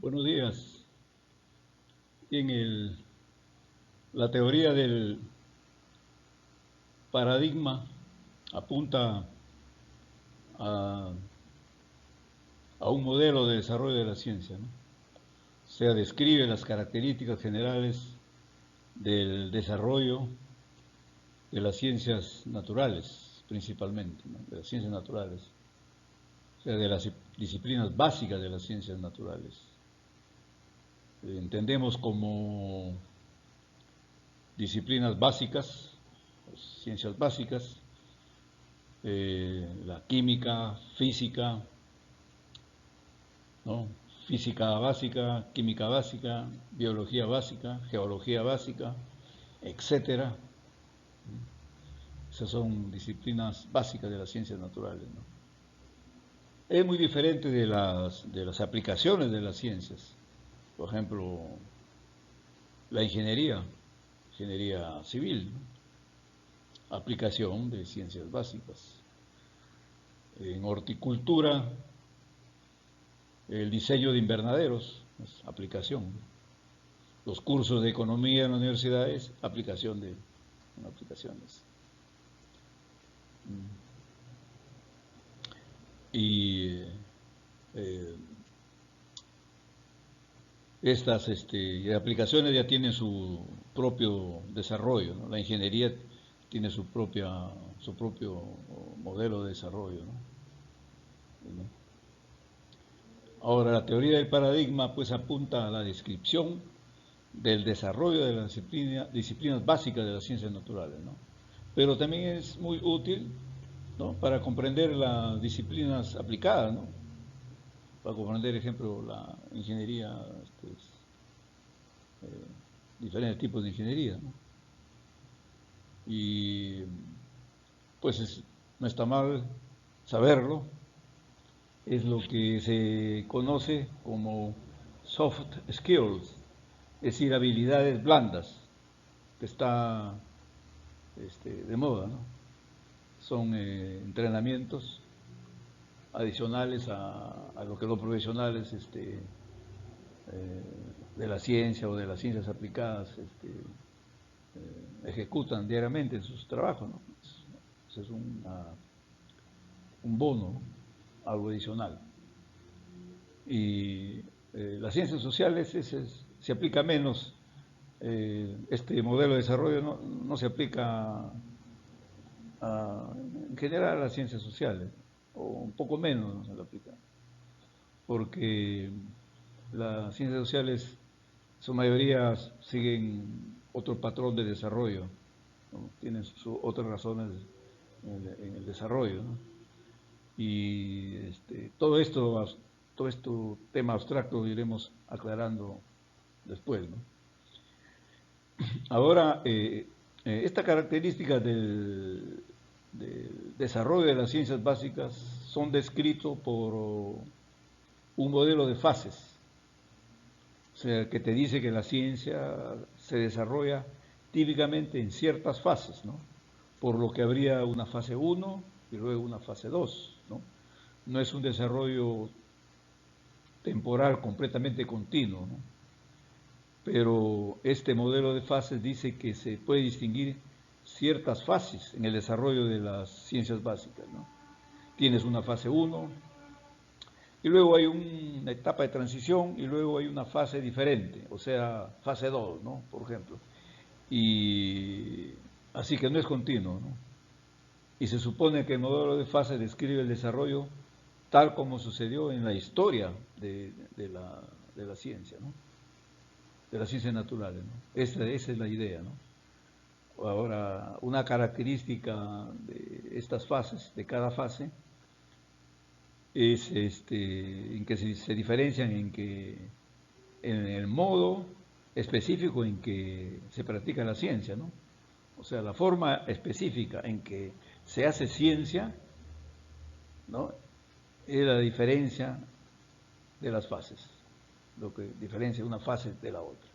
Buenos días. Bien, la teoría del paradigma apunta a, a un modelo de desarrollo de la ciencia, ¿no? O sea, describe las características generales del desarrollo de las ciencias naturales, principalmente, ¿no? De las ciencias naturales, o sea, de las disciplinas básicas de las ciencias naturales. Entendemos como disciplinas básicas, ciencias básicas, la química, física, ¿no? Física básica, química básica, biología básica, geología básica, etcétera. Esas son disciplinas básicas de las ciencias naturales, ¿no? Es muy diferente de las aplicaciones de las ciencias. Por ejemplo, la ingeniería civil, ¿no? Aplicación de ciencias básicas. En horticultura, el diseño de invernaderos, es aplicación. Los cursos de economía en las universidades, aplicaciones. Y estas aplicaciones ya tienen su propio desarrollo, ¿no? La ingeniería tiene su propio modelo de desarrollo, ¿no? Ahora, la teoría del paradigma pues apunta a la descripción del desarrollo de las disciplinas básicas de las ciencias naturales, ¿no? Pero también es muy útil, ¿no? Para comprender las disciplinas aplicadas, ¿no? Para comprender, ejemplo, la ingeniería, diferentes tipos de ingeniería, ¿no? Y pues no está mal saberlo, es lo que se conoce como soft skills, es decir, habilidades blandas, que está de moda, ¿no? Son entrenamientos adicionales a lo que los profesionales de la ciencia o de las ciencias aplicadas ejecutan diariamente en sus trabajos, ¿no? Eso es un bono, ¿no? Algo adicional. Y las ciencias sociales se aplica menos, este modelo de desarrollo no se aplica en general a las ciencias sociales, o un poco menos no se lo aplica, porque las ciencias sociales, su mayoría siguen otro patrón de desarrollo, ¿no? Tienen otras razones en el desarrollo, ¿no? Y todo esto tema abstracto lo iremos aclarando después, ¿no? Ahora, esta característica del desarrollo de las ciencias básicas son descritos por un modelo de fases, o sea, que te dice que la ciencia se desarrolla típicamente en ciertas fases, ¿no? Por lo que habría una fase 1 y luego una fase 2, ¿no? No es un desarrollo temporal completamente continuo, ¿no? Pero este modelo de fases dice que se puede distinguir ciertas fases en el desarrollo de las ciencias básicas, ¿no? Tienes una fase 1 y luego hay una etapa de transición y luego hay una fase diferente, o sea, fase 2, ¿no? Por ejemplo. Y así que no es continuo, ¿no? Y se supone que el modelo de fases describe el desarrollo tal como sucedió en la historia de la ciencia, ¿no? De las ciencias naturales, ¿no? Esa es la idea, ¿no? Ahora, una característica de estas fases, de cada fase, es en que se diferencian en el modo específico en que se practica la ciencia, ¿no? O sea, la forma específica en que se hace ciencia, ¿no? Es la diferencia de las fases, lo que diferencia una fase de la otra.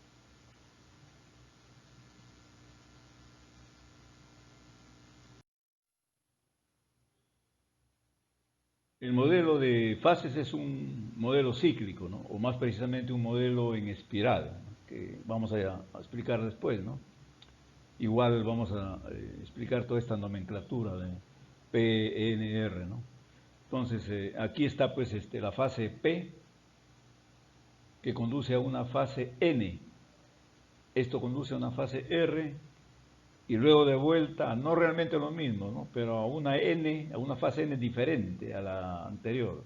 El modelo de fases es un modelo cíclico, ¿no? O más precisamente un modelo en espiral, ¿no? Que vamos a explicar después, ¿no? Igual vamos a explicar toda esta nomenclatura de PNR, ¿no? Entonces, aquí está pues la fase P, que conduce a una fase N. Esto conduce a una fase R y luego de vuelta, no realmente lo mismo, ¿no? Pero a una N, a una fase N diferente a la anterior.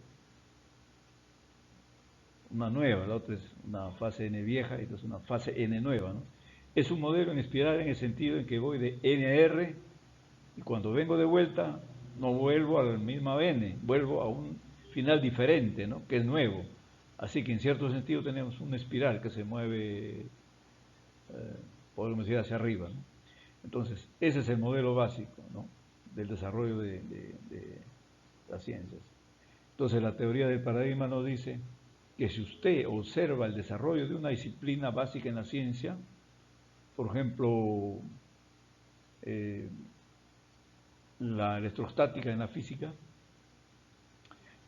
Una nueva, la otra es una fase N vieja y esta es una fase N nueva, ¿no? Es un modelo en espiral en el sentido en que voy de N a R y cuando vengo de vuelta no vuelvo a la misma N, vuelvo a un final diferente, ¿no? Que es nuevo. Así que en cierto sentido tenemos una espiral que se mueve, podemos decir, hacia arriba, ¿no? Entonces, ese es el modelo básico, ¿no? Del desarrollo de las ciencias. Entonces, la teoría del paradigma nos dice que si usted observa el desarrollo de una disciplina básica en la ciencia, por ejemplo, eh, la electrostática en la física,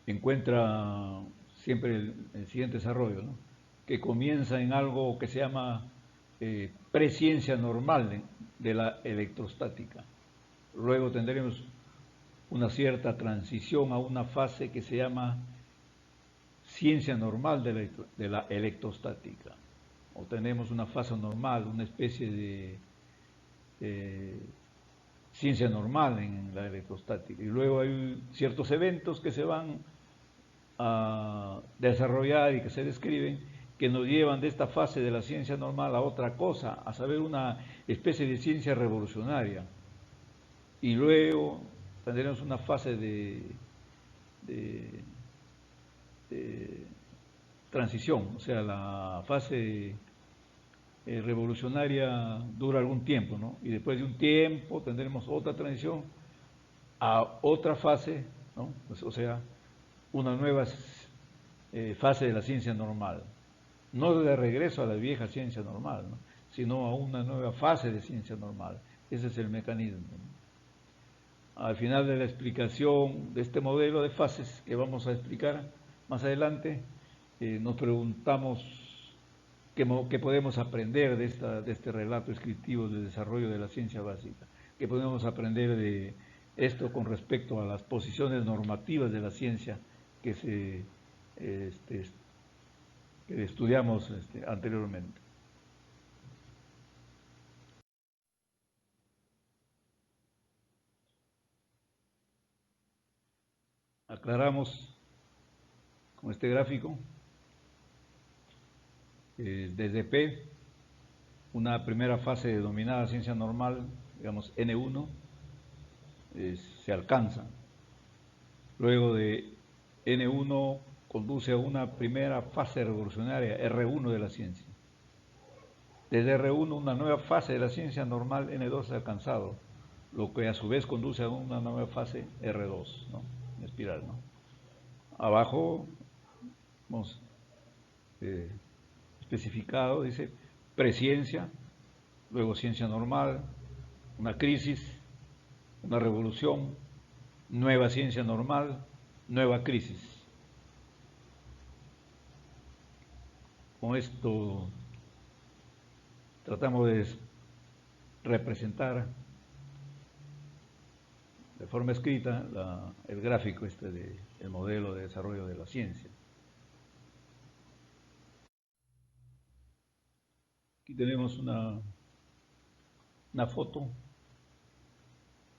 encuentra siempre el siguiente desarrollo, ¿no? Que comienza en algo que se llama presciencia normal de la electrostática. Luego tendremos una cierta transición a una fase que se llama ciencia normal de la electrostática. O tenemos una fase normal, una especie de ciencia normal en la electrostática. Y luego hay ciertos eventos que se van a desarrollar y que se describen que nos llevan de esta fase de la ciencia normal a otra cosa, a saber, una especie de ciencia revolucionaria. Y luego tendremos una fase de, de transición, o sea, la fase revolucionaria dura algún tiempo, ¿no? Y después de un tiempo tendremos otra transición a otra fase, ¿no? Pues, o sea, una nueva fase de la ciencia normal. No de regreso a la vieja ciencia normal, ¿no? Sino a una nueva fase de ciencia normal. Ese es el mecanismo, ¿no? Al final de la explicación de este modelo de fases que vamos a explicar más adelante, nos preguntamos qué podemos aprender de este relato descriptivo del desarrollo de la ciencia básica, qué podemos aprender de esto con respecto a las posiciones normativas de la ciencia que que estudiamos anteriormente. Aclaramos con este gráfico, desde P, una primera fase denominada ciencia normal, digamos N1, se alcanza. Luego de N1 conduce a una primera fase revolucionaria, R1 de la ciencia. Desde R1 una nueva fase de la ciencia normal N2 es alcanzado, lo que a su vez conduce a una nueva fase R2, ¿no? En espiral, ¿no? Abajo hemos especificado, dice presciencia, luego ciencia normal, una crisis, una revolución, nueva ciencia normal, nueva crisis. Con esto tratamos de representar de forma escrita el gráfico del modelo de desarrollo de la ciencia. Aquí tenemos una foto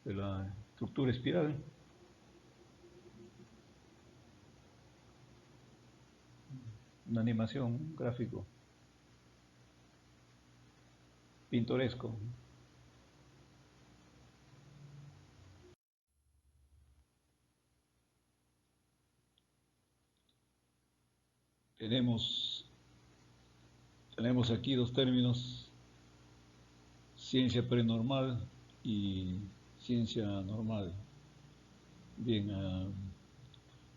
de la estructura espiral. Una animación, un gráfico pintoresco. Tenemos aquí dos términos, ciencia prenormal y ciencia normal. Bien,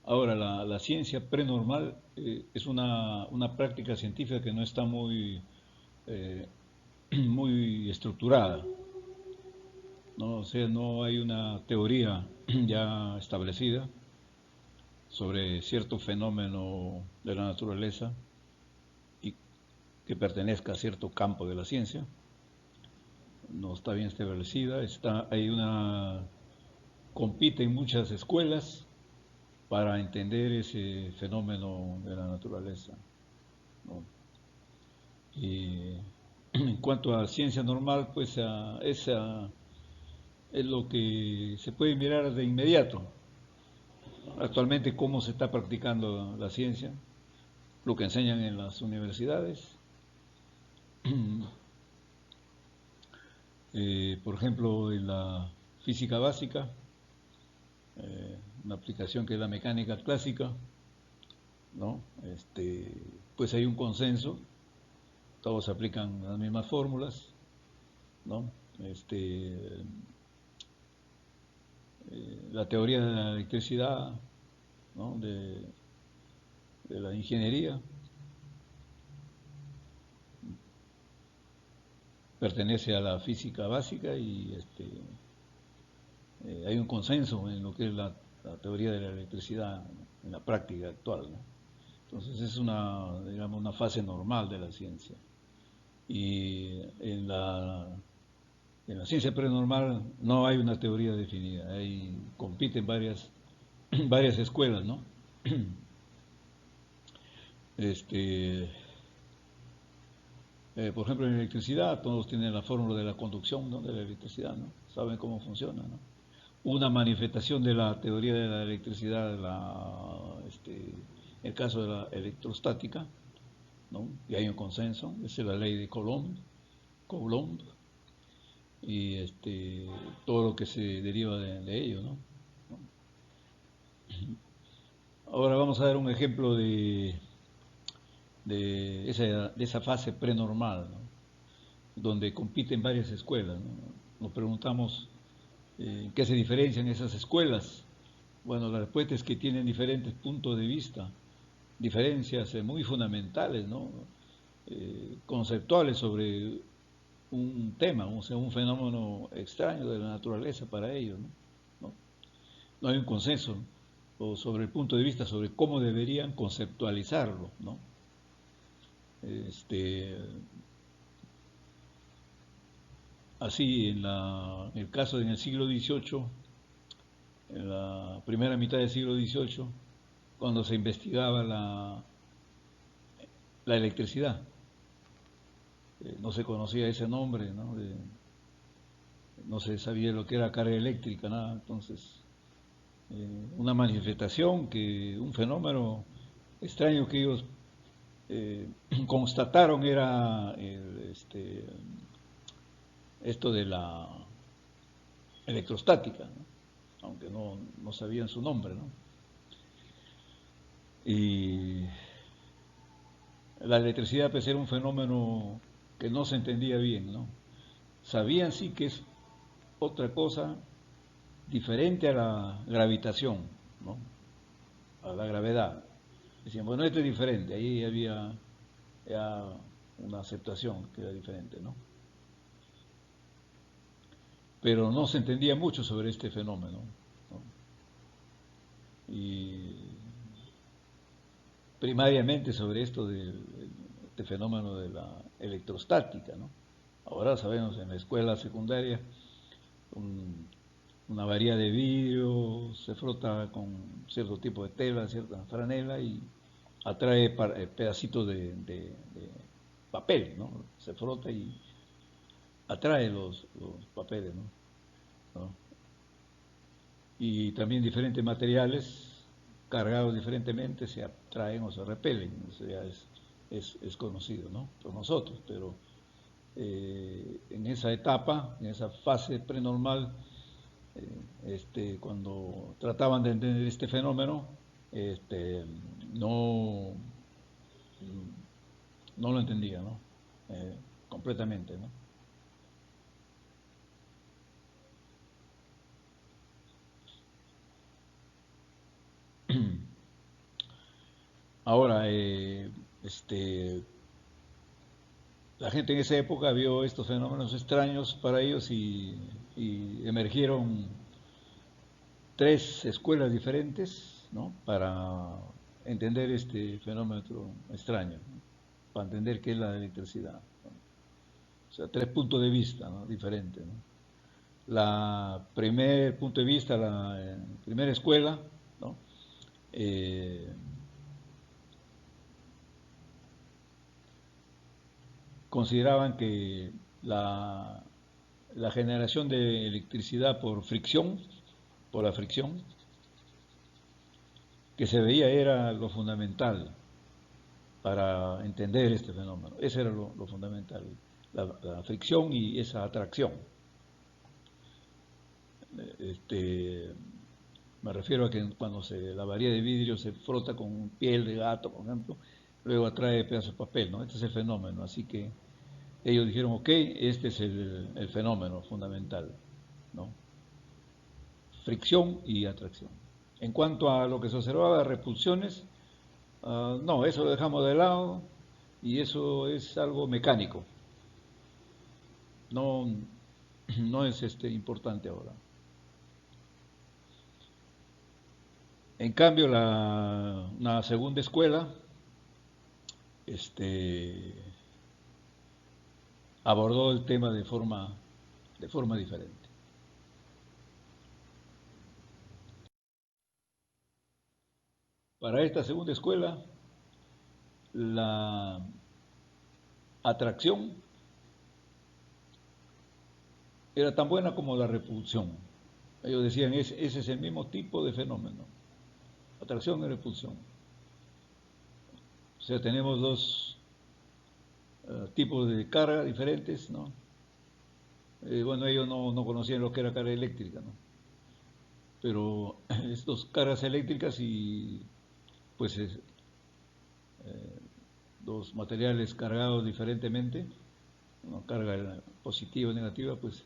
ahora la ciencia prenormal es una práctica científica que no está eh, muy estructurada, ¿no? O sea, no hay una teoría ya establecida, sobre cierto fenómeno de la naturaleza y que pertenezca a cierto campo de la ciencia. No está bien establecida, compite en muchas escuelas para entender ese fenómeno de la naturaleza, ¿no? Y en cuanto a ciencia normal, pues esa es lo que se puede mirar de inmediato. Actualmente, cómo se está practicando la ciencia, lo que enseñan en las universidades. Por ejemplo, en la física básica, una aplicación que es la mecánica clásica, ¿no? Pues hay un consenso, todos aplican las mismas fórmulas, ¿no? La teoría de la electricidad, ¿no? de la ingeniería, pertenece a la física básica y hay un consenso en lo que es la teoría de la electricidad en la práctica actual, ¿no? Entonces es digamos, una fase normal de la ciencia. Y en la ciencia prenormal no hay una teoría definida, compiten varias escuelas, ¿no? Por ejemplo, en electricidad, todos tienen la fórmula de la conducción, ¿no? De la electricidad, ¿no? Saben cómo funciona, ¿no? Una manifestación de la teoría de la electricidad, el caso de la electrostática, ¿no? Y hay un consenso, esa es la ley de Coulomb, y todo lo que se deriva de ello, ¿no? Ahora vamos a dar un ejemplo de esa fase prenormal, ¿no? Donde compiten varias escuelas, ¿no? Nos preguntamos qué se diferencian esas escuelas. Bueno, la respuesta es que tienen diferentes puntos de vista, diferencias muy fundamentales, ¿no? Conceptuales sobre un tema, o sea, un fenómeno extraño de la naturaleza para ellos, ¿no? ¿No? No hay un consenso sobre el punto de vista, sobre cómo deberían conceptualizarlo, ¿no? Así, en el caso en el siglo XVIII, en la primera mitad del siglo XVIII, cuando se investigaba la electricidad, no se conocía ese nombre, ¿no? No se sabía lo que era carga eléctrica, nada. Entonces, una manifestación, un fenómeno extraño que ellos constataron era esto de la electrostática, ¿no? Aunque no sabían su nombre, ¿no? Y la electricidad pues era un fenómeno que no se entendía bien, ¿no? Sabían sí que es otra cosa diferente a la gravitación, ¿no? A la gravedad. Decían, bueno, esto es diferente, ahí había ya una aceptación que era diferente, ¿no? Pero no se entendía mucho sobre este fenómeno, ¿no? Y primariamente sobre esto este fenómeno de la electrostática, ¿no? Ahora sabemos en la escuela secundaria una varilla de vidrio se frota con cierto tipo de tela, cierta franela y atrae pedacitos de papel, ¿no? Se frota y atrae los papeles, ¿no? ¿No? Y también diferentes materiales cargados diferentemente se atraen o se repelen, eso ya es conocido, ¿no? Por nosotros, pero en esa etapa, en esa fase prenormal, cuando trataban de entender este fenómeno, no, no lo entendía, ¿no? Completamente, ¿no? Ahora, la gente en esa época vio estos fenómenos extraños para ellos y emergieron tres escuelas diferentes ¿no? Para entender este fenómeno extraño, ¿no? Para entender qué es la electricidad, ¿no? O sea, tres puntos de vista, ¿no? Diferentes, ¿no? La primer punto de vista, la primera escuela, ¿no? Eh, consideraban que la generación de electricidad por fricción, por la fricción, que se veía era lo fundamental para entender este fenómeno. Ese era lo fundamental, la fricción y esa atracción. Este, me refiero a que cuando la varilla de vidrio se frota con piel de gato, por ejemplo, luego atrae pedazos de papel, ¿no? Este es el fenómeno. Así que ellos dijeron, ok, este es el fenómeno fundamental, ¿no? Fricción y atracción. En cuanto a lo que se observaba, repulsiones, no, eso lo dejamos de lado y eso es algo mecánico, no, no es importante ahora. En cambio, una segunda escuela este, abordó el tema de forma diferente. Para esta segunda escuela, la atracción era tan buena como la repulsión. Ellos decían, ese es el mismo tipo de fenómeno, atracción y repulsión. O sea, tenemos dos tipos de carga diferentes, ¿no? Bueno, ellos no conocían lo que era carga eléctrica, ¿no? Pero estas cargas eléctricas y pues los materiales cargados diferentemente, una carga positiva o negativa, pues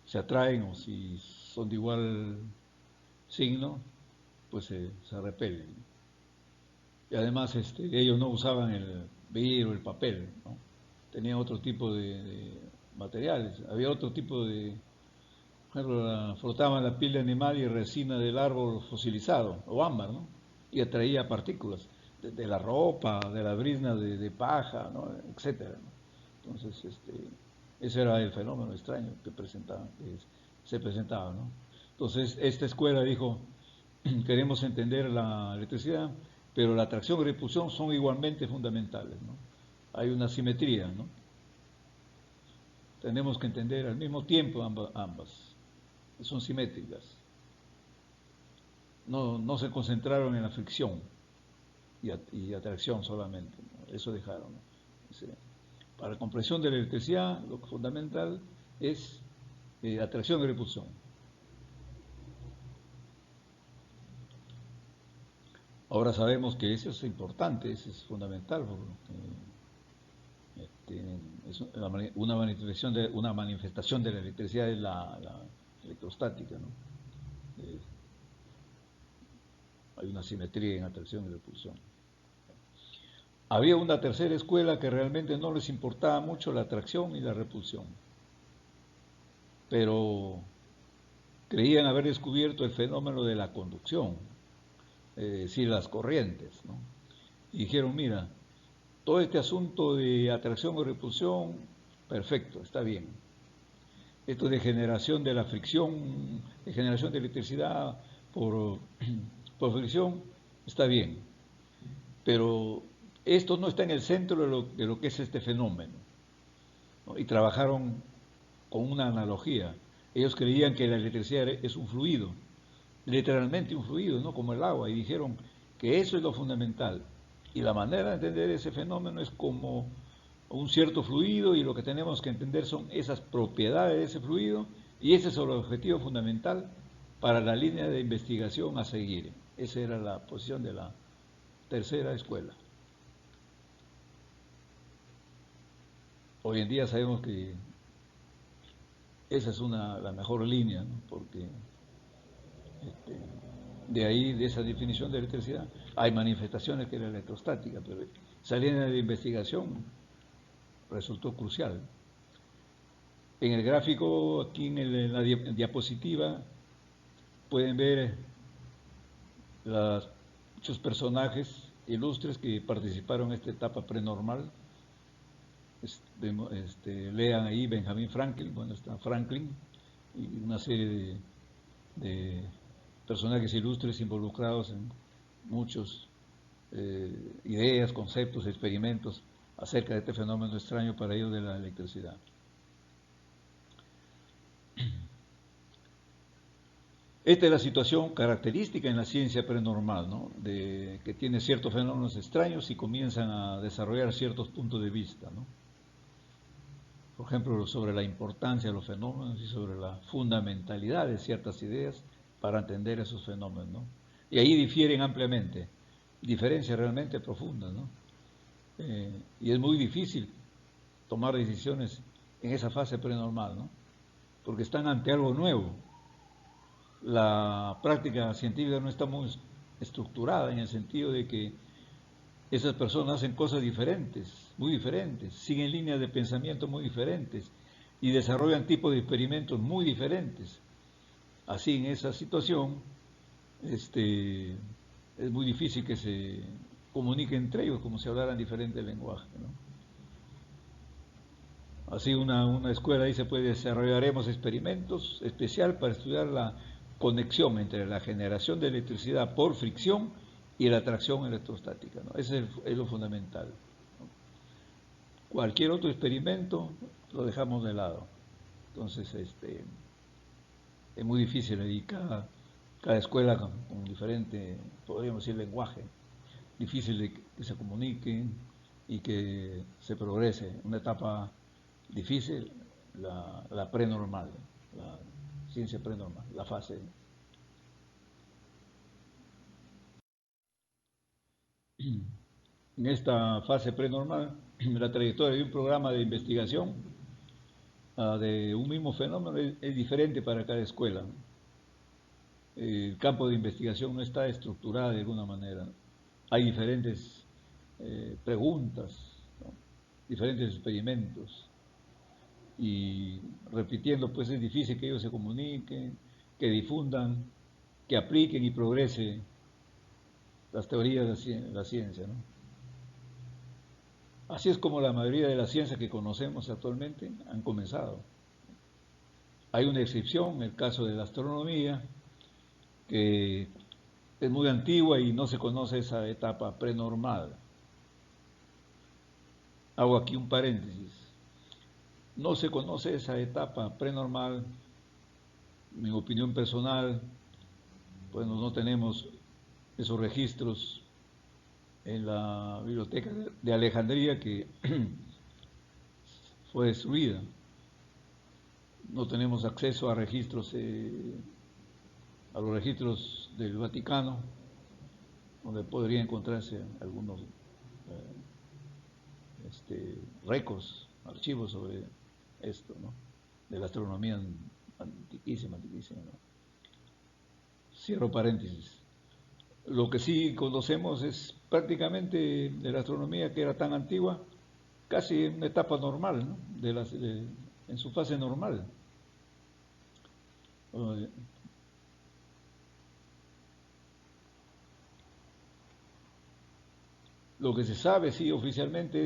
se atraen o si son de igual signo, pues se repelen. Y además ellos no usaban el vidrio, el papel, ¿no? Tenían otro tipo de materiales, había otro tipo de, por ejemplo, frotaban la piel de animal y resina del árbol fosilizado, o ámbar, ¿no? Y atraía partículas de la ropa, de la brizna de paja, ¿no? Etcétera, ¿no? Entonces, ese era el fenómeno extraño que se presentaba, ¿no? Entonces, esta escuela dijo, queremos entender la electricidad, pero la atracción y repulsión son igualmente fundamentales, ¿no? Hay una simetría, ¿no? Tenemos que entender al mismo tiempo ambas, son simétricas. No se concentraron en la fricción y atracción solamente, ¿no? Eso dejaron, ¿no? Para la comprensión de la electricidad, lo fundamental es atracción y repulsión. Ahora sabemos que eso es importante, eso es fundamental, porque es una manifestación de la electricidad es la electrostática, ¿no? Eh, hay una simetría en atracción y repulsión. Había una tercera escuela que realmente no les importaba mucho la atracción y la repulsión, pero creían haber descubierto el fenómeno de la conducción, es decir, las corrientes, ¿no? Y dijeron, mira, todo este asunto de atracción o repulsión, perfecto, está bien. Esto de generación de la fricción, de generación de electricidad por, por fricción, está bien. Pero esto no está en el centro de lo que es este fenómeno, ¿no? Y trabajaron con una analogía. Ellos creían que la electricidad es un fluido, literalmente un fluido, ¿no? Como el agua, y dijeron que eso es lo fundamental. Y la manera de entender ese fenómeno es como un cierto fluido y lo que tenemos que entender son esas propiedades de ese fluido y ese es el objetivo fundamental para la línea de investigación a seguir. Esa era la posición de la tercera escuela. Hoy en día sabemos que esa es la mejor línea, ¿no? Porque este, de ahí, de esa definición de electricidad, hay manifestaciones que era electrostática, pero esa línea de investigación resultó crucial. En el gráfico, aquí en la diapositiva, pueden ver muchos personajes ilustres que participaron en esta etapa prenormal. Lean ahí Benjamin Franklin, bueno, está Franklin y una serie de personajes ilustres involucrados en muchos ideas, conceptos, experimentos acerca de este fenómeno extraño para ellos de la electricidad. Esta es la situación característica en la ciencia prenormal, ¿no? De que tiene ciertos fenómenos extraños y comienzan a desarrollar ciertos puntos de vista, ¿no? Por ejemplo, sobre la importancia de los fenómenos y sobre la fundamentalidad de ciertas ideas para entender esos fenómenos, ¿no? Y ahí difieren ampliamente, diferencias realmente profundas, ¿no? Y es muy difícil tomar decisiones en esa fase prenormal, ¿no? Porque están ante algo nuevo. La práctica científica no está muy estructurada en el sentido de que esas personas hacen cosas diferentes, muy diferentes, siguen líneas de pensamiento muy diferentes y desarrollan tipos de experimentos muy diferentes. Así, en esa situación, es muy difícil que se comuniquen entre ellos como si hablaran diferentes lenguajes, ¿no? Así, una escuela dice, pues desarrollaremos experimentos especial para estudiar la conexión entre la generación de electricidad por fricción y la atracción electrostática, ¿no? Ese es lo fundamental, ¿no? Cualquier otro experimento lo dejamos de lado. Entonces, es muy difícil y cada escuela con diferente, podríamos decir, lenguaje, difícil de que se comuniquen y que se progrese. Una etapa difícil, la prenormal, la ciencia prenormal, la fase. En esta fase prenormal, la trayectoria de un programa de investigación de un mismo fenómeno es diferente para cada escuela. El campo de investigación no está estructurado de alguna manera. Hay diferentes preguntas, ¿no? Diferentes experimentos. Y repitiendo, pues es difícil que ellos se comuniquen, que difundan, que apliquen y progrese las teorías de la ciencia, ¿no? Así es como la mayoría de las ciencias que conocemos actualmente han comenzado. Hay una excepción, el caso de la astronomía, que es muy antigua y no se conoce esa etapa prenormal. Hago aquí un paréntesis. No se conoce esa etapa prenormal, mi opinión personal, pues no tenemos esos registros en la biblioteca de Alejandría que fue destruida. No tenemos acceso a registros, a los registros del Vaticano, donde podría encontrarse algunos récords, archivos sobre esto, ¿no? De la astronomía antiquísima, antiquísima, ¿no? Cierro paréntesis. Lo que sí conocemos es prácticamente de la astronomía que era tan antigua, casi en una etapa normal, ¿no? En su fase normal. Lo que se sabe, sí, oficialmente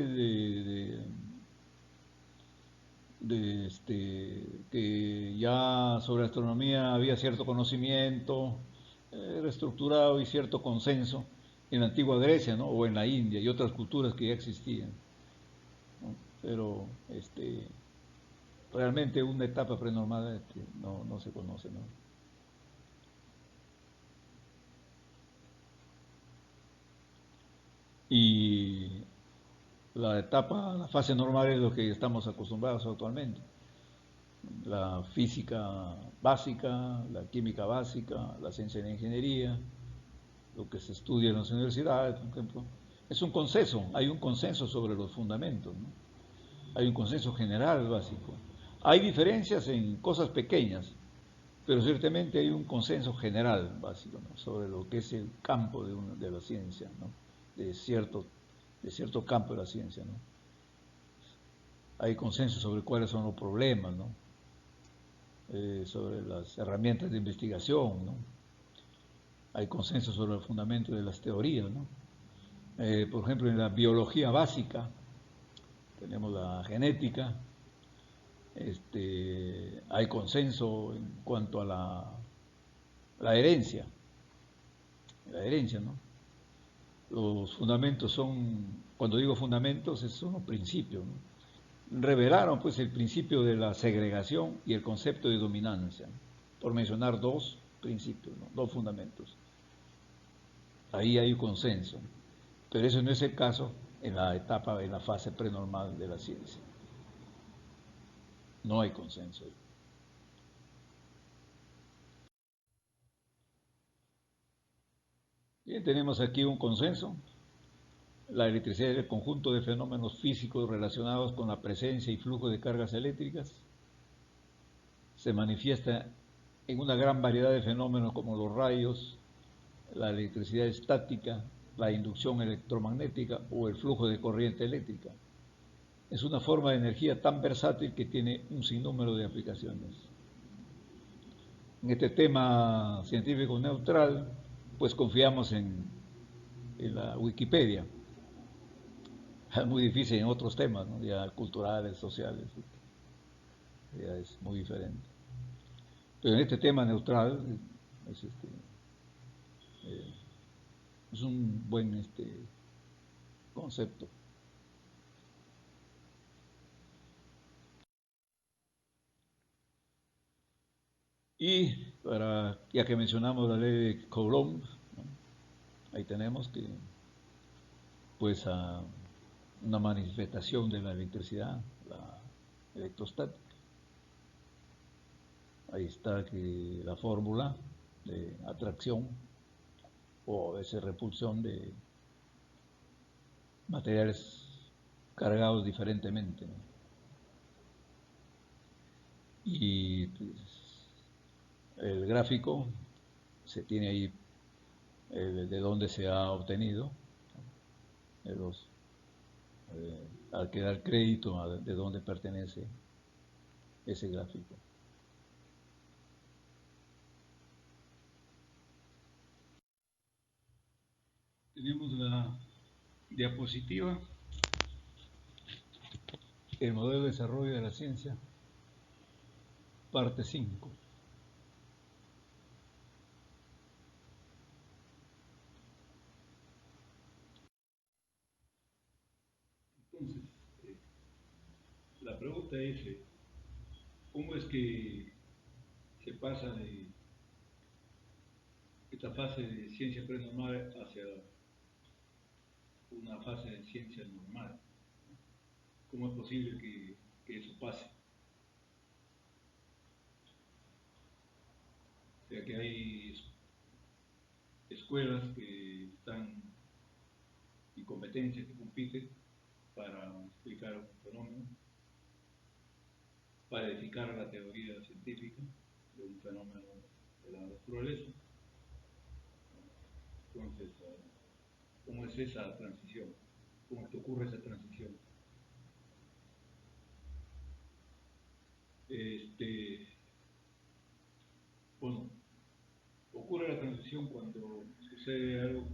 que ya sobre astronomía había cierto conocimiento reestructurado y cierto consenso en la antigua Grecia, ¿no? O en la India y otras culturas que ya existían, ¿no? Pero realmente una etapa prenormal no se conoce, ¿no? Y la fase normal es lo que estamos acostumbrados actualmente. La física básica, la química básica, la ciencia de la ingeniería, lo que se estudia en las universidades, por ejemplo. Es un consenso, hay un consenso sobre los fundamentos, ¿no? Hay un consenso general básico. Hay diferencias en cosas pequeñas, pero ciertamente hay un consenso general básico, ¿no? Sobre lo que es el campo de la ciencia, ¿no? De cierto campo de la ciencia, ¿no? Hay consenso sobre cuáles son los problemas, ¿no? Sobre las herramientas de investigación, ¿no? hay consenso sobre el fundamento de las teorías, ¿no? Por ejemplo, en la biología básica tenemos la genética, hay consenso en cuanto a la herencia, ¿no? Los fundamentos son, cuando digo fundamentos, son los principios, ¿no? Revelaron pues el principio de la segregación y el concepto de dominancia, por mencionar dos principios, ¿no? Dos fundamentos. Ahí hay un consenso, pero eso no es el caso en la etapa, en la fase prenormal de la ciencia. No hay consenso. Bien, tenemos aquí un consenso. La electricidad es el conjunto de fenómenos físicos relacionados con la presencia y flujo de cargas eléctricas. Se manifiesta en una gran variedad de fenómenos como los rayos, la electricidad estática, la inducción electromagnética o el flujo de corriente eléctrica. Es una forma de energía tan versátil que tiene un sinnúmero de aplicaciones. En este tema científico neutral, pues confiamos en la Wikipedia. Es muy difícil en otros temas, ¿no? Ya culturales, sociales, ya es muy diferente. Pero en este tema neutral es, eh, es un buen concepto. Y ya que mencionamos la ley de Coulomb, ¿no? Ahí tenemos que, pues, una manifestación de la electricidad, la electrostática. Ahí está que la fórmula de atracción o a veces repulsión de materiales cargados diferentemente, ¿no? Y pues, el gráfico se tiene ahí de dónde se ha obtenido, de los, al que dar crédito de dónde pertenece ese gráfico. Tenemos la diapositiva, el modelo de desarrollo de la ciencia, parte 5. Entonces, la pregunta es, ¿cómo es que se pasa de esta fase de ciencia prenormal hacia una fase de ciencia normal? ¿Cómo es posible que eso pase? O sea, que hay escuelas que están en competencias que compiten para explicar un fenómeno, para edificar la teoría científica de un fenómeno de la naturaleza. Entonces, ¿cómo es esa transición? ¿Cómo es que ocurre esa transición? Este, bueno, ocurre la transición cuando sucede algo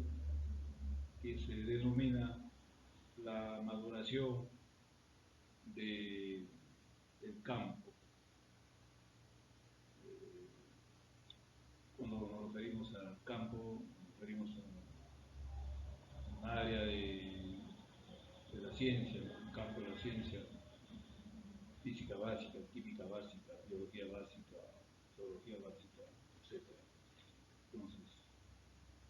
que se denomina la maduración de, del campo. Cuando nos referimos al campo, nos referimos a un área de la ciencia, un campo de la ciencia, física básica, química básica, biología básica, zoología básica, etc. Entonces,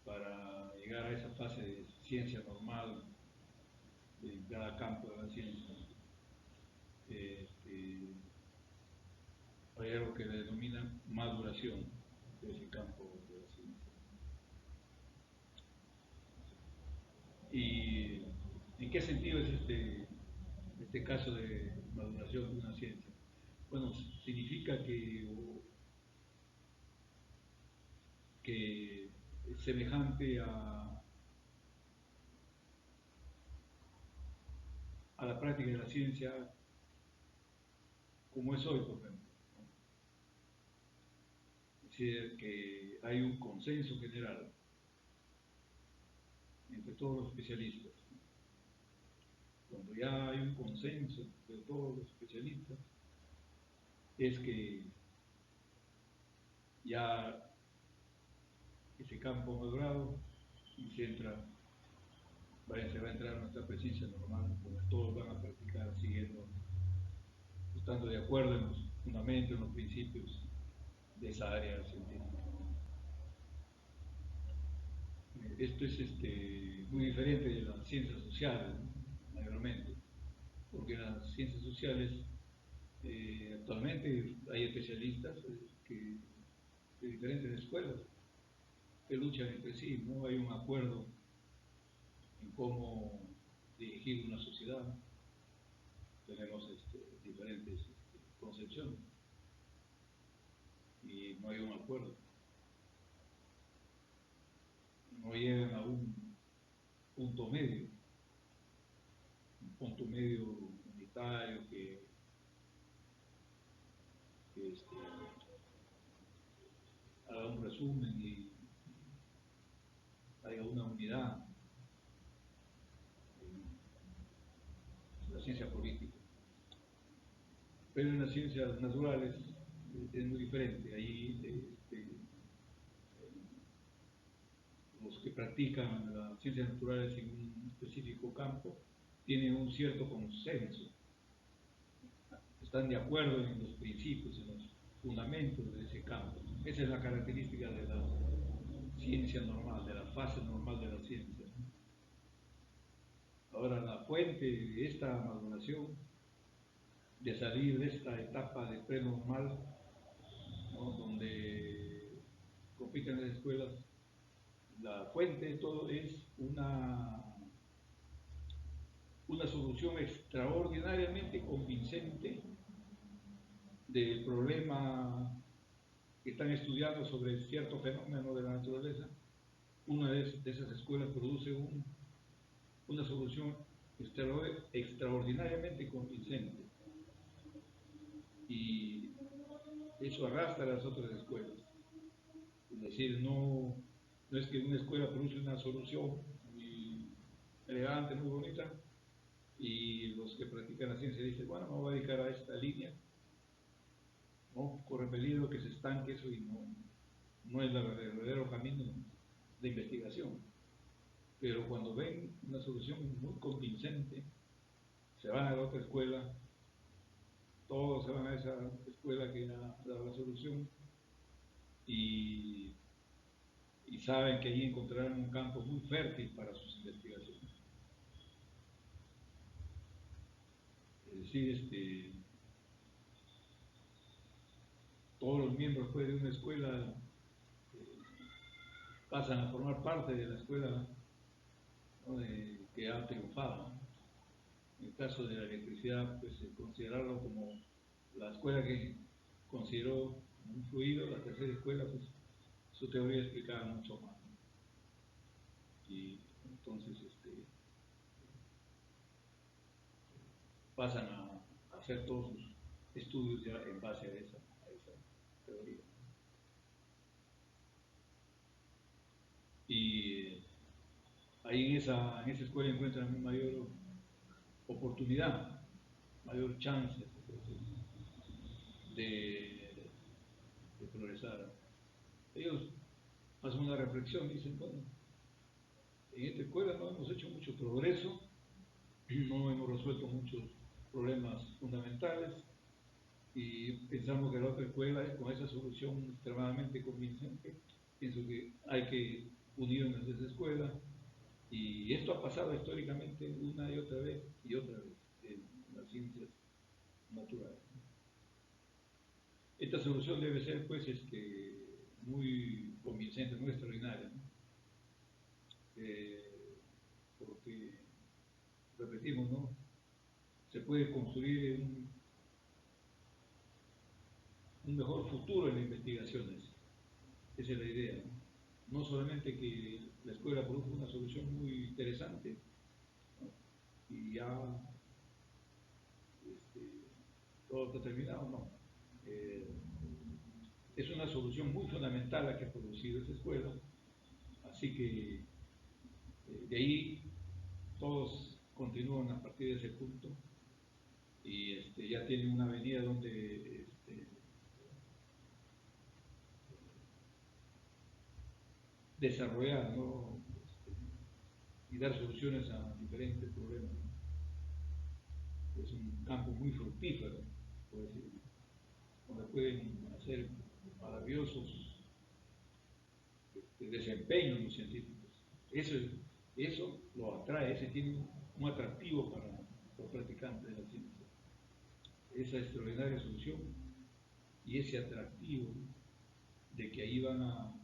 para llegar a esa fase de ciencia normal en cada campo de la ciencia, este, hay algo que denomina maduración de ese campo de la ciencia. ¿Y en qué sentido es este caso de maduración de una ciencia? Bueno, significa que es semejante a la práctica de la ciencia como es hoy, por ejemplo. Es decir, que hay un consenso general entre todos los especialistas. Cuando ya hay un consenso de todos los especialistas, es que ya ese campo madurado y se va a entrar a nuestra presencia normal, donde todos van a practicar siguiendo, estando de acuerdo en los fundamentos, en los principios de esa área científica. Esto es muy diferente de las ciencias sociales, ¿no? Mayormente, porque en las ciencias sociales actualmente hay especialistas de diferentes escuelas que luchan entre sí, no hay un acuerdo en cómo dirigir una sociedad, tenemos diferentes concepciones y no hay un acuerdo, no llegan a un punto medio, unitario que haga un resumen y haya una unidad en la ciencia política. Pero en las ciencias naturales es muy diferente. Ahí los que practican las ciencias naturales en un específico campo tienen un cierto consenso, están de acuerdo en los principios, en los fundamentos de ese campo. Esa es la característica de la ciencia normal, de la fase normal de la ciencia. Ahora, la fuente de esta maduración, de salir de esta etapa de prenormal, ¿no? Donde compiten las escuelas, la fuente de todo es una solución extraordinariamente convincente del problema que están estudiando sobre cierto fenómeno de la naturaleza. Una de esas escuelas produce una solución extraordinariamente convincente y eso arrastra a las otras escuelas. Es decir, no es que una escuela produce una solución muy elegante, muy bonita, y los que practican la ciencia dicen, bueno, me voy a dedicar a esta línea, ¿no? Corre peligro que se estanque eso y no es el verdadero camino de investigación. Pero cuando ven una solución muy convincente, se van a la otra escuela, todos se van a esa escuela que da la solución y saben que ahí encontrarán un campo muy fértil para sus investigaciones. Es decir, todos los miembros pues, de una escuela pasan a formar parte de la escuela, ¿no? Que ha triunfado. En el caso de la electricidad, pues considerarlo como la escuela que consideró un fluido, la tercera escuela, pues su teoría explicaba mucho más. Y entonces pasan a hacer todos sus estudios ya en base a esa teoría. Y ahí en esa escuela encuentran una mayor oportunidad, mayor chance de progresar. Ellos hacen una reflexión, dicen, bueno, en esta escuela no hemos hecho mucho progreso, no hemos resuelto muchos problemas fundamentales y pensamos que la otra escuela, con esa solución extremadamente convincente, pienso que hay que unirnos a esa escuela y esto ha pasado históricamente una y otra vez en las ciencias naturales. Esta solución debe ser pues muy convincente, muy extraordinaria, ¿no? Porque, repetimos, ¿no? Se puede construir un mejor futuro en las investigaciones. Esa es la idea, ¿no? No solamente que la escuela produzca una solución muy interesante, ¿no? Y ya todo está terminado, no. Es una solución muy fundamental la que ha producido esa escuela, así que De ahí todos continúan a partir de ese punto y ya tienen una avenida donde desarrollar, ¿no? Y dar soluciones a diferentes problemas, ¿no? Es un campo muy fructífero, por decir, donde pueden hacer maravillosos desempeños los científicos. Eso lo atrae, ese tiene un atractivo para los practicantes de la ciencia. Esa extraordinaria solución y ese atractivo de que ahí van a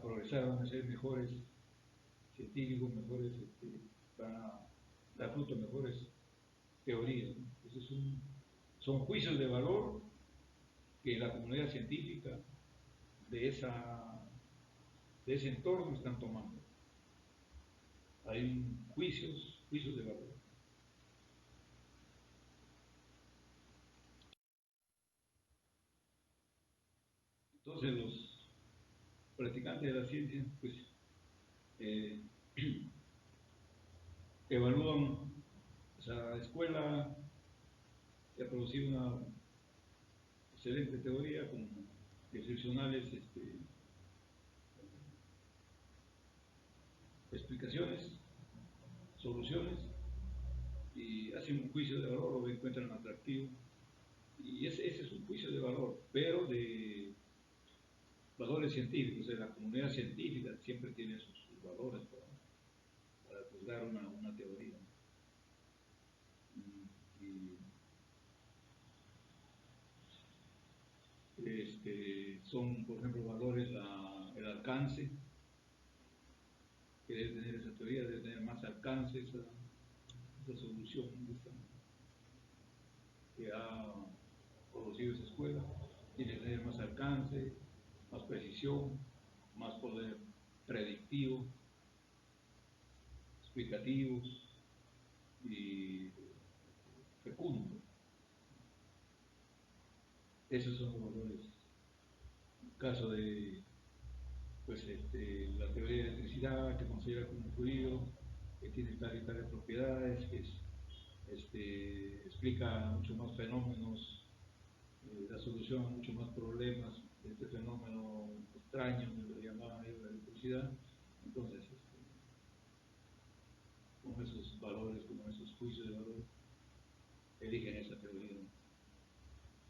progresar, van a ser mejores científicos, mejores, van a dar fruto a mejores teorías. Esos son juicios de valor que la comunidad científica de, de ese entorno están tomando. Hay juicios de valor. Entonces los practicantes de la ciencia pues eh, evalúan esa escuela que ha producido una excelente teoría con excepcionales explicaciones, soluciones, y hacen un juicio de valor, lo encuentran atractivo. Y ese es un juicio de valor, pero de valores científicos. O sea, la comunidad científica siempre tiene sus valores para juzgar una teoría. Y son, por ejemplo, valores el alcance que debe tener esa teoría, debe tener más alcance esa solución que ha producido esa escuela, tiene que tener más alcance, más precisión, más poder predictivo, explicativo y fecundo. Esos son los valores. En el caso de pues, la teoría de electricidad, que considera como un fluido, que tiene tales y tales propiedades, que explica mucho más fenómenos, da solución a muchos más problemas de este fenómeno extraño que lo llamaban ellos la electricidad. Entonces, con esos valores, con esos juicios de valor, eligen esa teoría.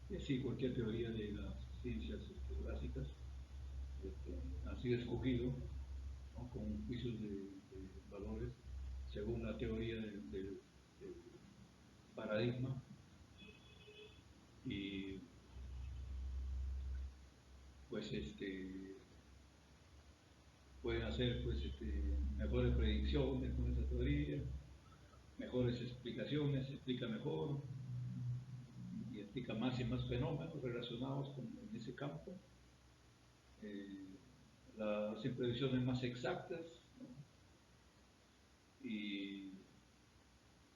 Y así cualquier teoría de las ciencias básicas ha sido escogido, ¿no? Con juicios de valores según la teoría del paradigma y pues pueden hacer pues mejores predicciones con esa teoría, mejores explicaciones, se explica mejor y explica más y más fenómenos relacionados con en ese campo. Las predicciones más exactas, ¿no?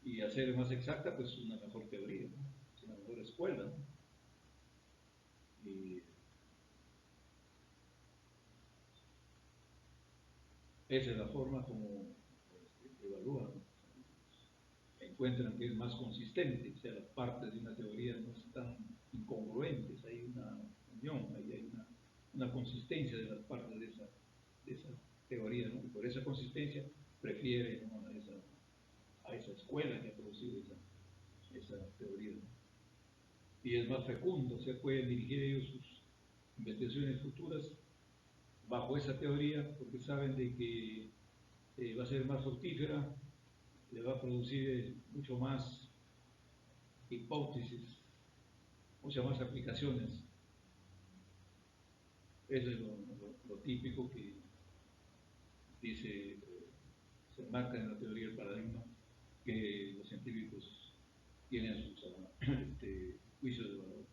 y hacer más exacta pues una mejor teoría, ¿no? Es una mejor escuela, ¿no? Y esa es la forma como evalúan, encuentran que es más consistente, o sea, las partes de una teoría no están incongruentes, hay una unión, hay una consistencia de las partes de esa teoría, ¿no? Y por esa consistencia prefiere, ¿no? a esa escuela que ha producido esa teoría, ¿no? Y es más fecundo, o sea, pueden dirigir ellos sus investigaciones futuras bajo esa teoría porque saben de que va a ser más fructífera, le va a producir mucho más hipótesis, muchas más aplicaciones. Eso es lo típico que dice, se marca en la teoría del paradigma, que los científicos tienen sus juicios de valor.